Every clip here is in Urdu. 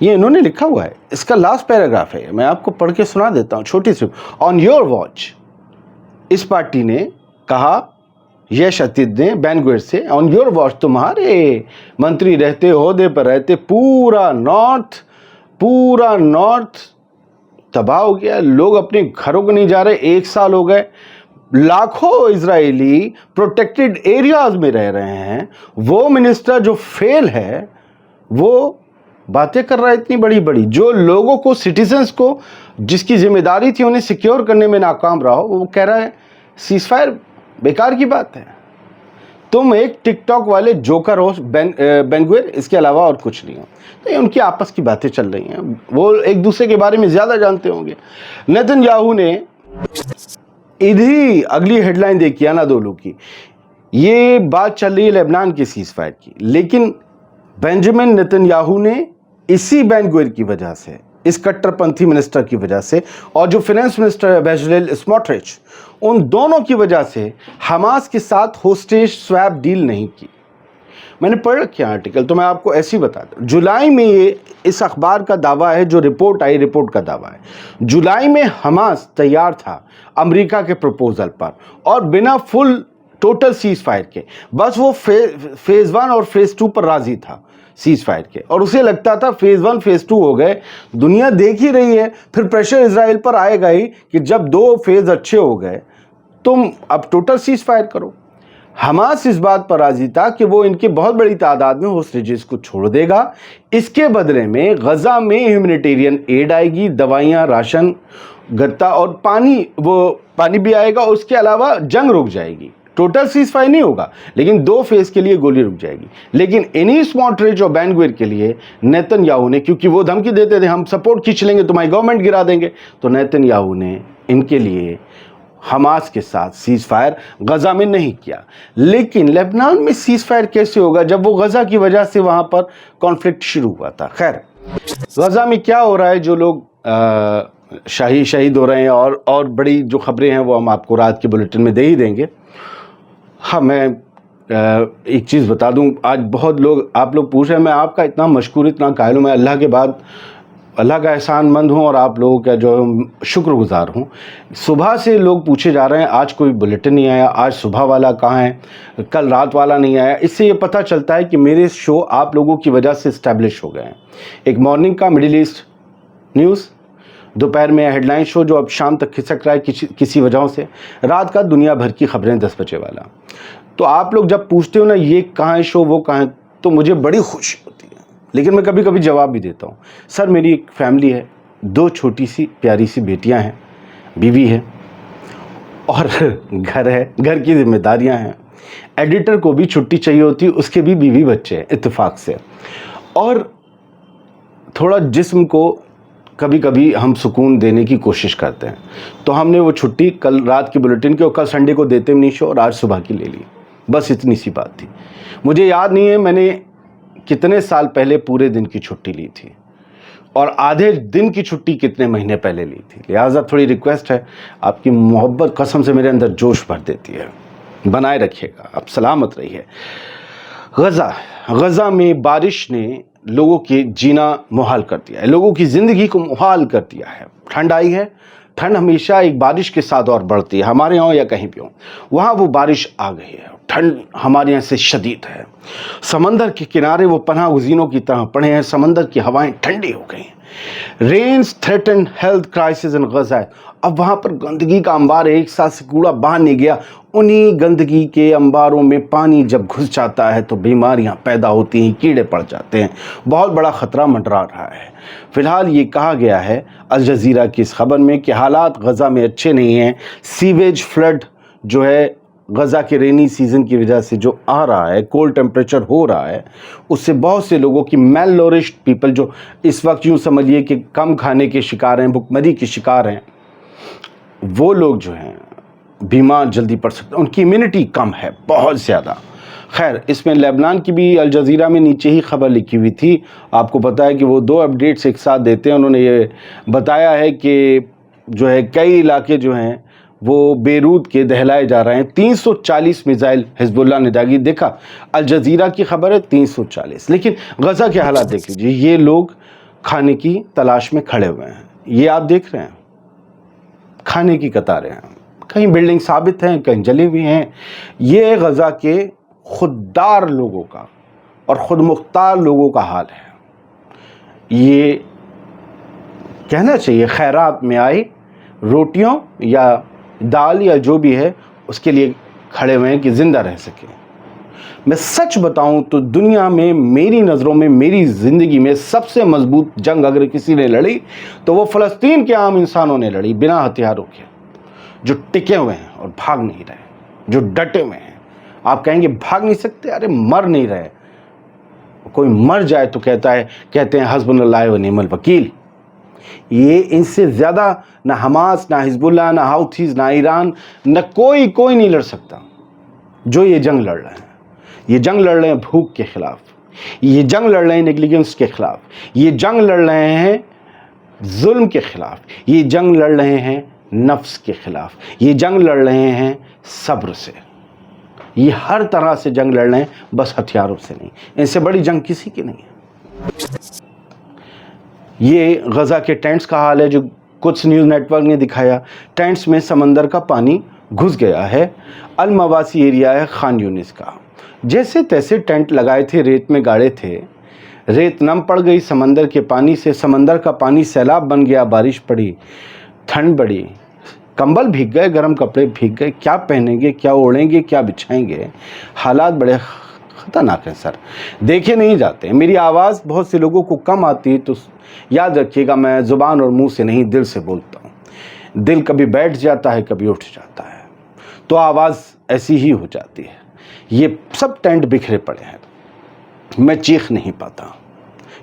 یہ انہوں نے لکھا ہوا ہے, اس کا لاسٹ پیراگراف ہے, میں آپ کو پڑھ کے سنا دیتا ہوں چھوٹی سی. آن یور واچ, اس پارٹی نے کہا, یش اتد نے بین گوئر سے, آن یور واچ, تمہارے منتری رہتے عہدے پر رہتے پورا نارتھ تباہ ہو گیا, لوگ اپنے گھروں کو نہیں جا رہے, 1 سال ہو گئے, لاکھوں اسرائیلی پروٹیکٹڈ ایریاز میں رہ رہے ہیں. وہ منسٹر جو فیل ہے وہ باتیں کر رہا ہے اتنی بڑی بڑی, جو لوگوں کو, سٹیزنز کو جس کی ذمہ داری تھی انہیں سیکیور کرنے میں ناکام رہا ہو, وہ کہہ رہا ہے سیز فائر بیکار کی بات ہے. تم ایک ٹک ٹاک والے جوکر ہو بین گوئر, اس کے علاوہ اور کچھ نہیں ہو. تو یہ ان کی آپس کی باتیں چل رہی ہیں, وہ ایک دوسرے کے بارے میں زیادہ جانتے ہوں گے. نیتن یاہو نے ادھی اگلی ہیڈ لائن دیکھی انادولو کی, یہ بات چل رہی ہے لبنان کے سیز فائر کی, لیکن بینجامن نیتن یاہو نے اسی بین گوئر کی وجہ سے, اس کٹر پنتھی منسٹر کی وجہ سے, اور جو فینانس منسٹر ہے بیزلیل اسموٹرچ, ان دونوں کی وجہ سے حماس کے ساتھ ہوسٹیج سویپ ڈیل نہیں کی. میں نے پڑھ رکھا آرٹیکل, تو میں آپ کو ایسی بتا دوں. جولائی میں یہ اس اخبار کا دعویٰ ہے, جو رپورٹ آئی, رپورٹ کا دعویٰ ہے, جولائی میں حماس تیار تھا امریکہ کے پروپوزل پر اور بنا فل ٹوٹل سیز فائر کے, بس وہ فیز 1 اور فیز 2 پر راضی تھا سیز فائر کے, اور اسے لگتا تھا فیز 1 فیز 2 ہو گئے, دنیا دیکھ ہی رہی ہے, پھر پریشر اسرائیل پر آئے گا ہی کہ جب 2 فیز اچھے ہو گئے تم اب ٹوٹل سیز فائر کرو. حماس اس بات پر راضی تھا کہ وہ ان کے بہت بڑی تعداد میں ہوسٹیجز کو چھوڑ دے گا, اس کے بدلے میں غزہ میں ہیومینیٹیرین ایڈ آئے گی, دوائیاں, راشن, گتا اور پانی بھی آئے گا, اس کے علاوہ جنگ رک جائے گی. ٹوٹل سیز فائر نہیں ہوگا لیکن 2 فیز کے لیے گولی رک جائے گی. لیکن انہی اسموٹرچ اور بین گوئر کے لیے نیتن یاہو نے, کیونکہ وہ دھمکی دیتے تھے ہم سپورٹ کھینچ لیں گے, تمہاری گورنمنٹ گرا دیں گے, تو نیتن یاہو نے ان کے لیے حماس کے ساتھ سیز فائر غزہ میں نہیں کیا. لیکن لبنان میں سیز فائر کیسے ہوگا جب وہ غزہ کی وجہ سے وہاں پر کانفلکٹ شروع ہوا تھا. خیر, غزہ میں کیا ہو رہا ہے, جو لوگ شہید ہو رہے ہیں, اور بڑی جو خبریں ہیں وہ ہم آپ کو رات کے بلیٹن میں دے ہی دیں گے. ہاں, میں ایک چیز بتا دوں, آج بہت لوگ, آپ لوگ پوچھ رہے ہیں, میں آپ کا اتنا مشکور, اتنا قائل ہوں, میں اللہ کے بعد اللہ کا احسان مند ہوں اور آپ لوگوں کا جو شکر گزار ہوں. صبح سے لوگ پوچھے جا رہے ہیں آج کوئی بلیٹن نہیں آیا, آج صبح والا کہاں ہے, کل رات والا نہیں آیا. اس سے یہ پتہ چلتا ہے کہ میرے شو آپ لوگوں کی وجہ سے اسٹیبلش ہو گئے ہیں. ایک مارننگ کا مڈل ایسٹ نیوز, دوپہر میں ہیڈ لائن شو جو اب شام تک کھسک رہا ہے کسی وجہوں سے, رات کا دنیا بھر کی خبریں 10 بجے والا. تو آپ لوگ جب پوچھتے ہو نا یہ کہاں ہے شو, وہ کہاں ہے, تو مجھے بڑی خوشی ہوتی ہے, لیکن میں کبھی کبھی جواب بھی دیتا ہوں. سر میری ایک فیملی ہے, 2 چھوٹی سی پیاری سی بیٹیاں ہیں, بیوی ہے, اور گھر ہے, گھر کی ذمہ داریاں ہیں. ایڈیٹر کو بھی چھٹی چاہیے ہوتی, اس کے بھی بیوی بچے ہیں اتفاق سے, اور تھوڑا جسم کو کبھی کبھی ہم سکون دینے کی کوشش کرتے ہیں. تو ہم نے وہ چھٹی کل رات کی بلیٹن کی اور کل سنڈے کو دیتے نہیں شو, اور آج صبح کی لے لی. بس اتنی سی بات تھی. مجھے یاد نہیں ہے میں نے کتنے سال پہلے پورے دن کی چھٹی لی تھی اور آدھے دن کی چھٹی کتنے مہینے پہلے لی تھی. لہٰذا تھوڑی ریکویسٹ ہے, آپ کی محبت قسم سے میرے اندر جوش بھر دیتی ہے, بنائے رکھیے گا, آپ سلامت رہیے. غزہ میں بارش نے لوگوں کے جینا محال کر دیا ہے, لوگوں کی زندگی کو محال کر دیا ہے. ٹھنڈ آئی ہے, ٹھنڈ ہمیشہ ایک بارش کے ساتھ اور بڑھتی ہے, ہمارے یہاں یا کہیں بھی ہوں, وہاں وہ بارش آ گئی ہے. ٹھنڈ ہمارے یہاں سے شدید ہے. سمندر کے کنارے وہ پناہ گزینوں کی طرح پڑے ہیں, سمندر کی ہوائیں ٹھنڈی ہو گئی ہیں. رینز تھریٹن ہیلتھ کرائسس ان غزہ. اب وہاں پر گندگی کا انبار ہے, ایک ساتھ سے کوڑا باہر نہیں گیا, انہی گندگی کے انباروں میں پانی جب گھس جاتا ہے تو بیماریاں پیدا ہوتی ہیں, کیڑے پڑ جاتے ہیں, بہت بڑا خطرہ منڈرا رہا ہے. فی الحال یہ کہا گیا ہے الجزیرہ کی اس خبر میں کہ حالات غزہ میں اچھے نہیں ہیں. سیویج فلڈ جو ہے غزہ کے رینی سیزن کی وجہ سے جو آ رہا ہے, کولڈ ٹیمپریچر ہو رہا ہے, اس سے بہت سے لوگوں کی میل نورشڈ پیپل جو اس وقت یوں سمجھیے کہ کم کھانے کے شکار ہیں, بھوک مری کے شکار ہیں, وہ لوگ جو ہیں بیمار جلدی پڑ سکتے ہیں, ان کی امیونٹی کم ہے بہت زیادہ. خیر, اس میں لیبنان کی بھی الجزیرہ میں نیچے ہی خبر لکھی ہوئی تھی. آپ کو پتہ ہے کہ وہ 2 اپڈیٹس ایک ساتھ دیتے ہیں. انہوں نے یہ بتایا ہے کہ جو ہے کئی علاقے جو ہیں وہ بیروت کے دہلائے جا رہے ہیں. 340 میزائل حزب اللہ نے داغی. دیکھا الجزیرہ کی خبر ہے 340, لیکن غزہ کے حالات دیکھ لیجیے. یہ لوگ کھانے کی تلاش میں کھڑے ہوئے ہیں. یہ آپ دیکھ رہے ہیں کھانے کی قطاریں ہیں, کہیں بلڈنگ ثابت ہیں, کہیں جلی ہوئی ہیں. یہ غزہ کے خوددار لوگوں کا اور خود مختار لوگوں کا حال ہے. یہ کہنا چاہیے خیرات میں آئی روٹیوں یا دال یا جو بھی ہے اس کے لیے کھڑے ہوئے ہیں کہ زندہ رہ سکیں. میں سچ بتاؤں تو دنیا میں میری نظروں میں, میری زندگی میں سب سے مضبوط جنگ اگر کسی نے لڑی تو وہ فلسطین کے عام انسانوں نے لڑی, بنا ہتھیاروں کے, جو ٹکے ہوئے ہیں اور بھاگ نہیں رہے, جو ڈٹے ہوئے ہیں. آپ کہیں گے بھاگ نہیں سکتے, ارے مر نہیں رہے. کوئی مر جائے تو کہتے ہیں حسبنا اللہ و نعم الوکیل. یہ ان سے زیادہ نہ حماس, نہ حزب اللہ, نہ ہاؤتھیز, نہ ایران, نہ کوئی نہیں لڑ سکتا جو یہ جنگ لڑ رہے ہیں. یہ جنگ لڑ رہے ہیں بھوک کے خلاف, یہ جنگ لڑ رہے ہیں نیگلیجنس کے خلاف, یہ جنگ لڑ رہے ہیں ظلم کے خلاف, یہ جنگ لڑ رہے ہیں نفس کے خلاف, یہ جنگ لڑ رہے ہیں صبر سے. یہ ہر طرح سے جنگ لڑ رہے ہیں, بس ہتھیاروں سے نہیں. ان سے بڑی جنگ کسی کی نہیں ہے. یہ غزہ کے ٹینٹس کا حال ہے جو کچھ نیوز نیٹ ورک نے دکھایا. ٹینٹس میں سمندر کا پانی گھس گیا ہے. المواسی ایریا ہے خان یونس کا. جیسے تیسے ٹینٹ لگائے تھے, ریت میں گاڑے تھے, ریت نم پڑ گئی سمندر کے پانی سے. سمندر کا پانی سیلاب بن گیا, بارش پڑی, ٹھنڈ بڑھی, کمبل بھیگ گئے, گرم کپڑے بھیگ گئے. کیا پہنیں گے, کیا اوڑھیں گے, کیا بچھائیں گے. حالات بڑے خطرناک ہیں سر, دیکھے نہیں جاتے. میری آواز بہت سے لوگوں کو کم آتی ہے تو یاد رکھیے گا, میں زبان اور منہ سے نہیں دل سے بولتا ہوں. دل کبھی بیٹھ جاتا ہے, کبھی اٹھ جاتا ہے, تو آواز ایسی ہی ہو جاتی ہے. یہ سب ٹینٹ بکھرے پڑے ہیں. میں چیخ نہیں پاتا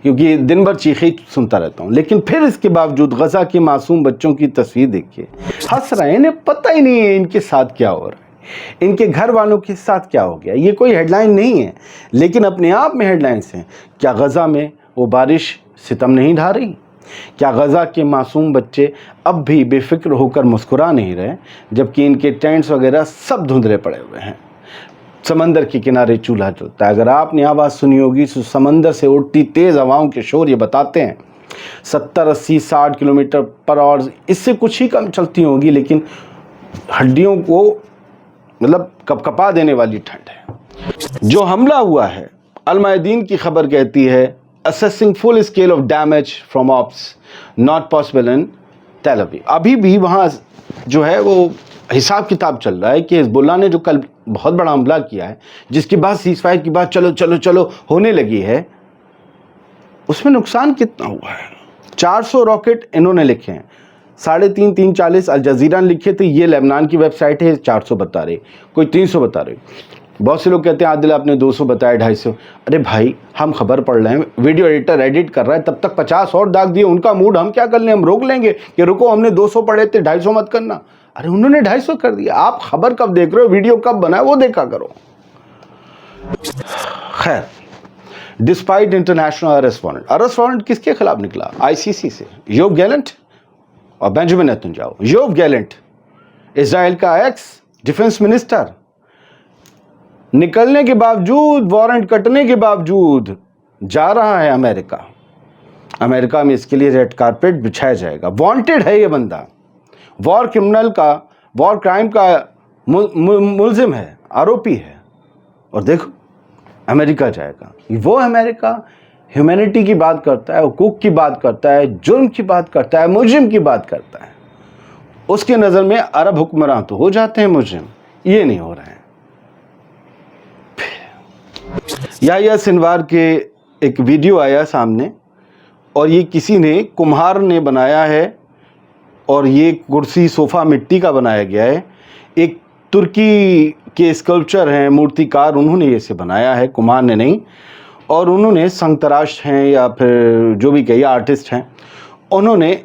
کیونکہ دن بھر چیخیں سنتا رہتا ہوں, لیکن پھر اس کے باوجود غزہ کے معصوم بچوں کی تصویر دیکھیے, ہنس رہے ہیں. انہیں پتہ ہی نہیں ہے ان کے ساتھ کیا ہو رہا ہے, ان کے گھر والوں کے ساتھ کیا ہو گیا. یہ کوئی ہیڈ لائن نہیں ہے, لیکن اپنے آپ میں ہیڈ لائنس ہیں. کیا غزہ میں وہ بارش ستم نہیں ڈھا رہی؟ کیا غزہ کے معصوم بچے اب بھی بے فکر ہو کر مسکرا نہیں رہے جبکہ ان کے ٹینٹس وغیرہ سب دھندلے پڑے ہوئے ہیں؟ سمندر کے کنارے چولہا جلتا ہے. اگر آپ نے آواز سنی ہوگی تو سمندر سے اٹھتی تیز ہواؤں کے شور یہ بتاتے ہیں 70, 80, 60 کلومیٹر پر آور, اس سے کچھ ہی کم چلتی ہوں گی, لیکن ہڈیوں کو مطلب کپکپا دینے والی ٹھنڈ ہے. جو حملہ ہوا ہے, المعدین کی خبر کہتی ہے assessing full scale of damage from ops not possible in Tel Aviv. ابھی بھی وہاں جو ہے وہ حساب کتاب چل رہا ہے کہ حزب اللہ نے جو کل بہت بڑا حملہ کیا ہے, جس کے بعد سیز فائر کی بات چلو ہونے لگی ہے, اس میں نقصان کتنا ہوا ہے. 400 راکٹ انہوں نے لکھے ہیں, 3:30 الجزیرہ نے لکھے تھے. یہ لبنان کی ویب سائٹ ہے, 400 بتا رہی, کوئی 300 بتا رہی. بہت سے لوگ کہتے ہیں عادل آپ نے 200 بتایا, 250. ارے بھائی ہم خبر پڑھ رہے ہیں, ویڈیو ایڈیٹر ایڈٹ کر رہا ہے, تب تک 50 اور داغ دیے. ان کا موڈ ہم کیا کر لیں, ہم روک لیں گے کہ رکو ہم نے 200 پڑھے تھے, 250 مت کرنا. ارے انہوں نے 250 کر دیا. آپ خبر کب دیکھ رہے ہو, ویڈیو کب بنا ہے وہ دیکھا کرو. خیر, ڈسپائٹ انٹرنیشنل ارسٹ وارنٹ کس کے خلاف نکلا؟ ICC سے. یوب گیلنٹ اور بینجامن نیتنیاہو. یوب گیلنٹ اسرائیل کا ایکس ڈیفنس منسٹر, نکلنے کے باوجود, وارنٹ کٹنے کے باوجود جا رہا ہے امریکہ. امریکہ میں اس کے لیے ریڈ کارپیٹ بچھایا جائے گا. وانٹڈ ہے یہ بندہ, وار کرائم کا ملزم ہے, آروپی ہے, اور دیکھو امریکہ جائے گا. وہ امریکہ ہیومینٹی کی بات کرتا ہے, حقوق کی بات کرتا ہے, جرم کی بات کرتا ہے, مجرم کی بات کرتا ہے. اس کے نظر میں عرب حکمراں تو ہو جاتے ہیں مجرم, یہ نہیں ہو رہے ہیں. یحییٰ سنوار کے ایک ویڈیو آیا سامنے, اور یہ کسی نے کمہار نے بنایا ہے, اور یہ کرسی صوفہ مٹی کا بنایا گیا ہے. ایک ترکی کے اسکلپچر ہیں, مورتی کار, انہوں نے اسے بنایا ہے, کمہار نے نہیں. اور انہوں نے سنگ تراش ہیں یا پھر جو بھی کہیے آرٹسٹ ہیں, انہوں نے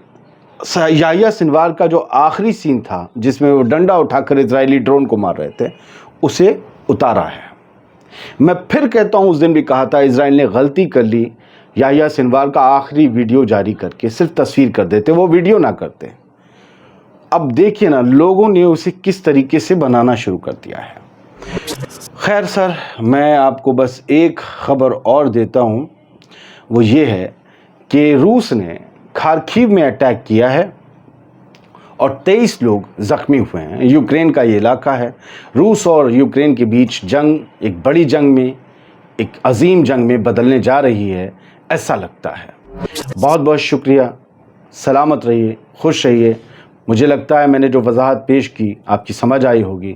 یحییٰ سنوار کا جو آخری سین تھا جس میں وہ ڈنڈا اٹھا کر اسرائیلی ڈرون کو مار رہے تھے, اسے اتارا ہے. میں پھر کہتا ہوں, اس دن بھی کہا تھا اسرائیل نے غلطی کر لی, یحییٰ سنوار کا آخری ویڈیو جاری کر کے صرف تصویر کر دیتے, وہ ویڈیو نہ کرتے. اب دیکھیے نا لوگوں نے اسے کس طریقے سے بنانا شروع کر دیا ہے. خیر سر, میں آپ کو بس ایک خبر اور دیتا ہوں, وہ یہ ہے کہ روس نے خارکیو میں اٹیک کیا ہے اور 23 لوگ زخمی ہوئے ہیں. یوکرین کا یہ علاقہ ہے. روس اور یوکرین کے بیچ جنگ ایک بڑی جنگ میں، ایک عظیم جنگ میں بدلنے جا رہی ہے، ایسا لگتا ہے. بہت بہت شکریہ. سلامت رہیے، خوش رہیے. مجھے لگتا ہے میں نے جو وضاحت پیش کی آپ کی سمجھ آئی ہوگی.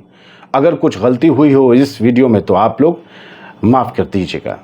اگر کچھ غلطی ہوئی ہو اس ویڈیو میں تو آپ لوگ معاف کر دیجیے گا.